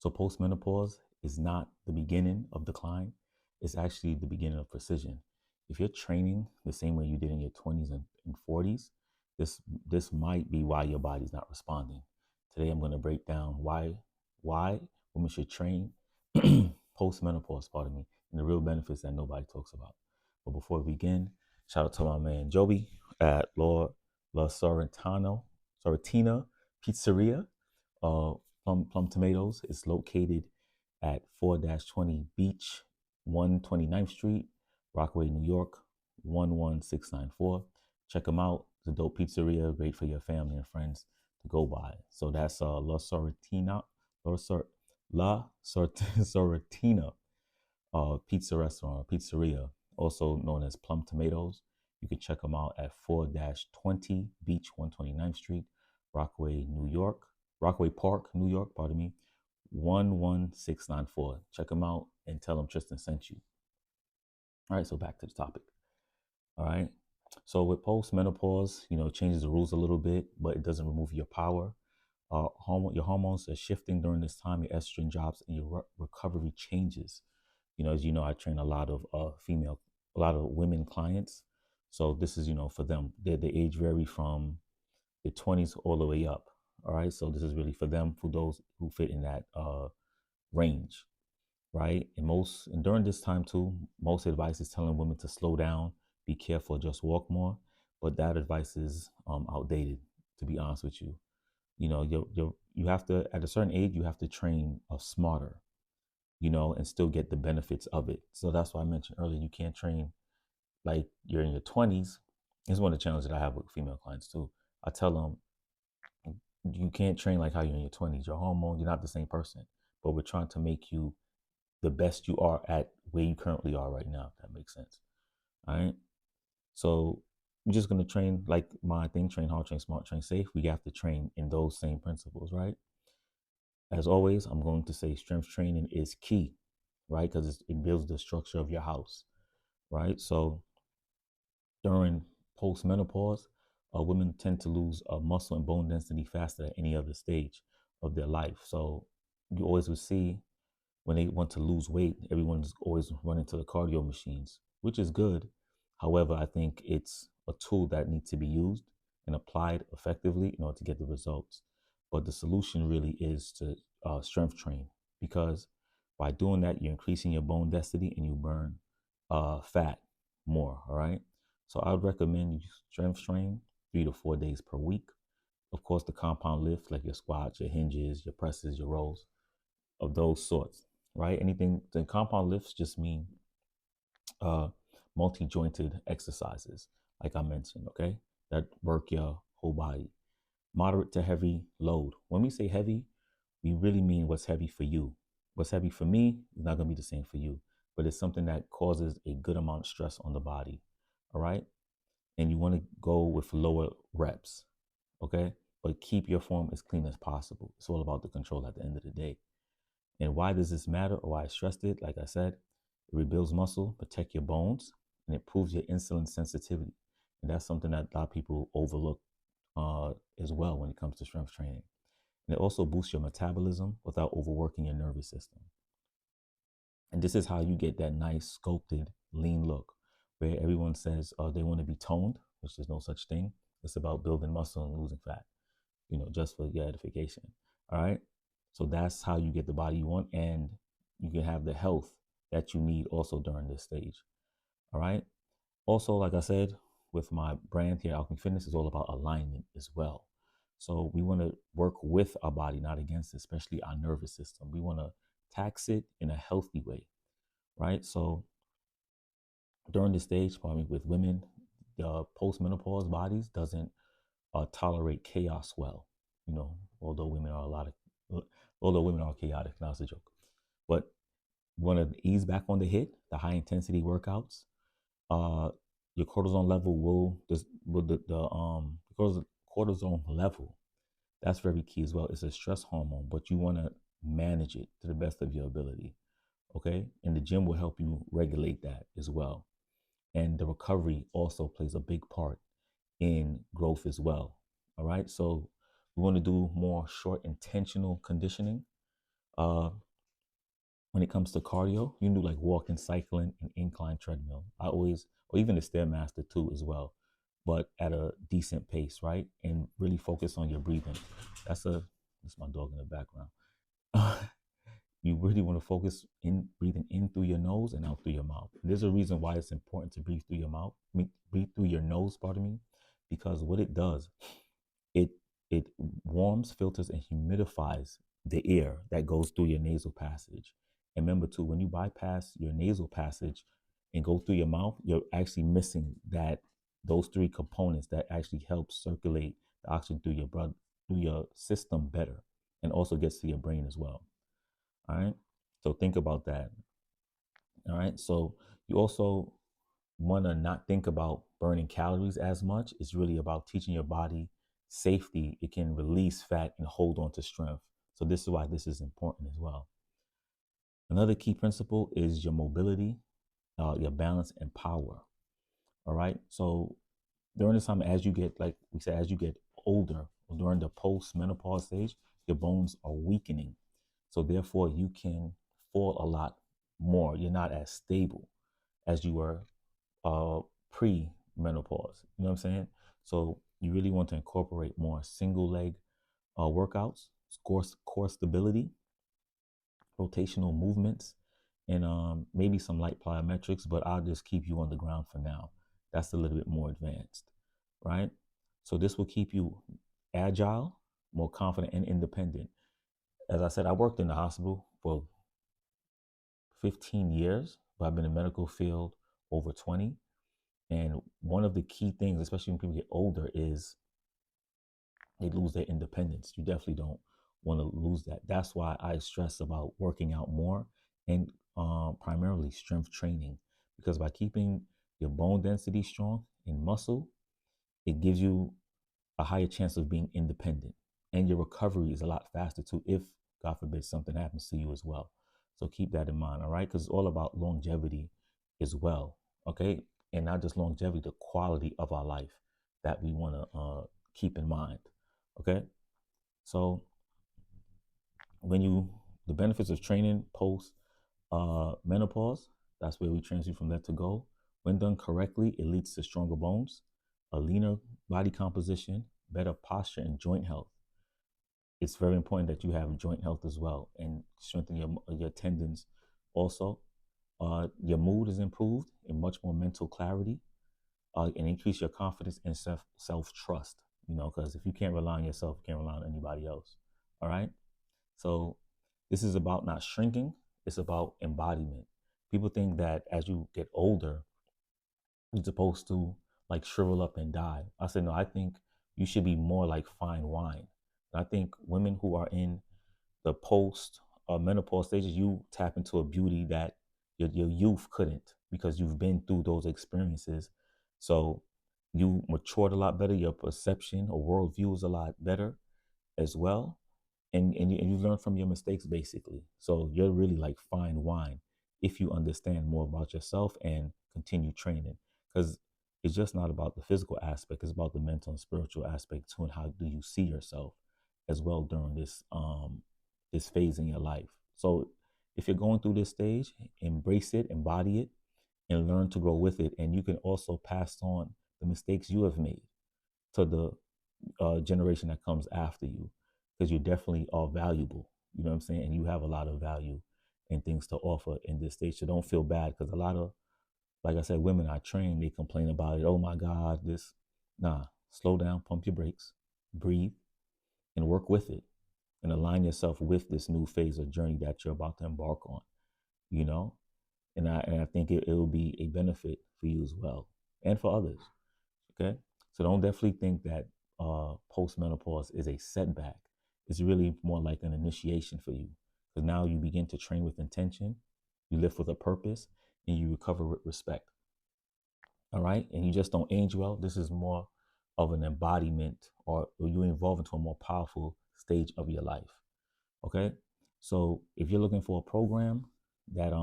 So postmenopause is not the beginning of decline. It's actually the beginning of precision. If you're training the same way you did in your 20s and 40s, this this might be why your body's not responding. Today I'm going to break down why women should train postmenopause, pardon me, and the real benefits that nobody talks about. But before we begin, shout out to my man Joby at La Sorrentina Pizzeria. Plum Tomatoes is located at 4-20 Beach, 129th Street, Rockaway, New York, 11694. Check them out. It's a dope pizzeria, great for your family and friends to go by. So that's La Sorrentina pizza restaurant or pizzeria, also known as Plum Tomatoes. You can check them out at 4-20 Beach, 129th Street, Rockaway, New York, Rockaway Park, New York, pardon me, 11694. Check them out and tell them Tristan sent you. All right, so back to the topic. All right. So with post-menopause, it changes the rules a little bit, but it doesn't remove your power. Your hormones are shifting during this time, your estrogen drops, and your recovery changes. As you know, I train a lot of a lot of women clients. So this is, for them. The age vary from the 20s all the way up. All right. So this is really for them, for those who fit in that range. Right. And during this time too, most advice is telling women to slow down, be careful, just walk more. But that advice is outdated, to be honest with you. You have to, at a certain age, you have to train smarter, and still get the benefits of it. So that's why I mentioned earlier, you can't train like you're in your 20s. It's one of the challenges that I have with female clients too. I tell them, you can't train like how you're in your 20s. Your hormones, you're not the same person. But we're trying to make you the best you are at where you currently are right now, if that makes sense. All right. So we're just going to train like my thing, train hard, train smart, train safe. We have to train in those same principles, right? As always, I'm going to say strength training is key, right? Because it builds the structure of your house, right? So during post-menopause, women tend to lose muscle and bone density faster than any other stage of their life. So you always will see when they want to lose weight, everyone's always running to the cardio machines, which is good. However, I think it's a tool that needs to be used and applied effectively in order to get the results. But the solution really is to strength train, because by doing that, you're increasing your bone density and you burn fat more. All right. So I would recommend you strength train 3 to 4 days per week. Of course, the compound lifts like your squats, your hinges, your presses, your rows, of those sorts, right? Anything, the compound lifts just mean uh, multi-jointed exercises, like I mentioned, okay? That work your whole body. Moderate to heavy load. When we say heavy, we really mean what's heavy for you. What's heavy for me is not going to be the same for you, but it's something that causes a good amount of stress on the body, all right? And you want to go with lower reps, okay? But keep your form as clean as possible. It's all about the control at the end of the day. And why does this matter, or why I stressed it? Like I said, it rebuilds muscle, protect your bones, and it improves your insulin sensitivity. And that's something that a lot of people overlook as well when it comes to strength training. And it also boosts your metabolism without overworking your nervous system. And this is how you get that nice, sculpted, lean look, where everyone says they want to be toned, which there's no such thing. It's about building muscle and losing fat, just for your edification. All right. So that's how you get the body you want, and you can have the health that you need also during this stage. All right. Also, like I said, with my brand here, Alchemy Fitness is all about alignment as well. So we want to work with our body, not against it, especially our nervous system. We want to tax it in a healthy way, right? So during this stage, probably with women, the postmenopause bodies doesn't tolerate chaos well. Although women are although women are chaotic, now it's a joke. But want to ease back on the hit, the high intensity workouts. Uh, your cortisone level cortisone level. That's very key as well. It's a stress hormone, but you want to manage it to the best of your ability. Okay, and the gym will help you regulate that as well. And the recovery also plays a big part in growth as well. All right. So we want to do more short intentional conditioning, Uh, when it comes to cardio, you can do like walking, cycling, and incline treadmill. I always, or even the stairmaster too, as well, but at a decent pace, right? And really focus on your breathing. That's my dog in the background. You really want to focus in breathing in through your nose and out through your mouth. And there's a reason why it's important to breathe through your mouth, breathe through your nose, pardon me, because what it does, it it warms, filters, and humidifies the air that goes through your nasal passage. And remember too, when you bypass your nasal passage and go through your mouth, you're actually missing those three components that actually help circulate the oxygen through your blood, through your system better, and also gets to your brain as well. All right. So think about that. All right. So you also want to not think about burning calories as much. It's really about teaching your body safety. It can release fat and hold on to strength. So this is why this is important as well. Another key principle is your mobility, your balance, and power. All right. So during this time, as you get, like we said, as you get older, or during the post-menopause stage, your bones are weakening. So therefore, you can fall a lot more. You're not as stable as you were uh, pre-menopause. You know what I'm saying? So you really want to incorporate more single leg workouts, core stability, rotational movements, and maybe some light plyometrics. But I'll just keep you on the ground for now. That's a little bit more advanced, right? So this will keep you agile, more confident, and independent. As I said, I worked in the hospital for 15 years, but I've been in the medical field over 20. And one of the key things, especially when people get older, is they lose their independence. You definitely don't want to lose that. That's why I stress about working out more and primarily strength training, because by keeping your bone density strong and muscle, it gives you a higher chance of being independent. And your recovery is a lot faster too, if God forbid something happens to you as well. So keep that in mind, all right? Because it's all about longevity as well, okay? And not just longevity, the quality of our life that we want to keep in mind, okay? So the benefits of training post menopause, that's where we transition from that to go. When done correctly, it leads to stronger bones, a leaner body composition, better posture, and joint health. It's very important that you have joint health as well and strengthen your tendons. Also, your mood is improved and much more mental clarity, and increase your confidence and self trust. You know, because if you can't rely on yourself, you can't rely on anybody else. All right. So this is about not shrinking. It's about embodiment. People think that as you get older, you're supposed to like shrivel up and die. I said, no, I think you should be more like fine wine. I think women who are in the post menopause stages, you tap into a beauty that your youth couldn't, because you've been through those experiences. So you matured a lot better. Your perception or worldview is a lot better as well. And you learn from your mistakes basically. So you're really like fine wine if you understand more about yourself and continue training, because it's just not about the physical aspect, it's about the mental and spiritual aspect too, and how do you see yourself as well during this phase in your life. So if you're going through this stage, embrace it, embody it, and learn to grow with it. And you can also pass on the mistakes you have made to the generation that comes after you, because you definitely are valuable. You know what I'm saying? And you have a lot of value and things to offer in this stage. So don't feel bad, because a lot of, like I said, women I train, they complain about it. Oh my God, this. Nah, slow down, pump your brakes, breathe, and work with it, and align yourself with this new phase or journey that you're about to embark on. You know, and I think it will be a benefit for you as well, and for others. Okay, so don't definitely think that post-menopause is a setback. It's really more like an initiation for you, because now you begin to train with intention, you live with a purpose, and you recover with respect. All right, and you just don't age well. This is more of an embodiment, or you evolve into a more powerful stage of your life. Okay, so if you're looking for a program that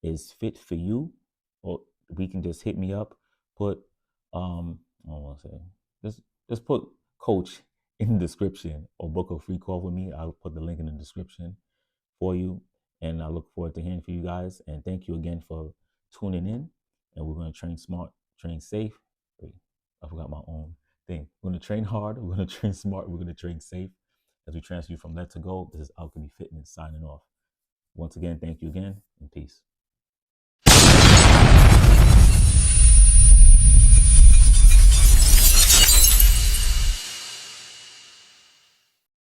is fit for you, or we can just hit me up. Put I don't want to say, just put coach in the description, or book a free call with me. I'll put the link in the description. for you. And I look forward to hearing from you guys. And thank you again for tuning in. And we're going to train smart, train safe. Wait, I forgot my own thing. We're going to train hard. We're going to train smart. We're going to train safe as we transfer you from Let to Go. This is Alchemy Fitness signing off. Once again, thank you again, and peace.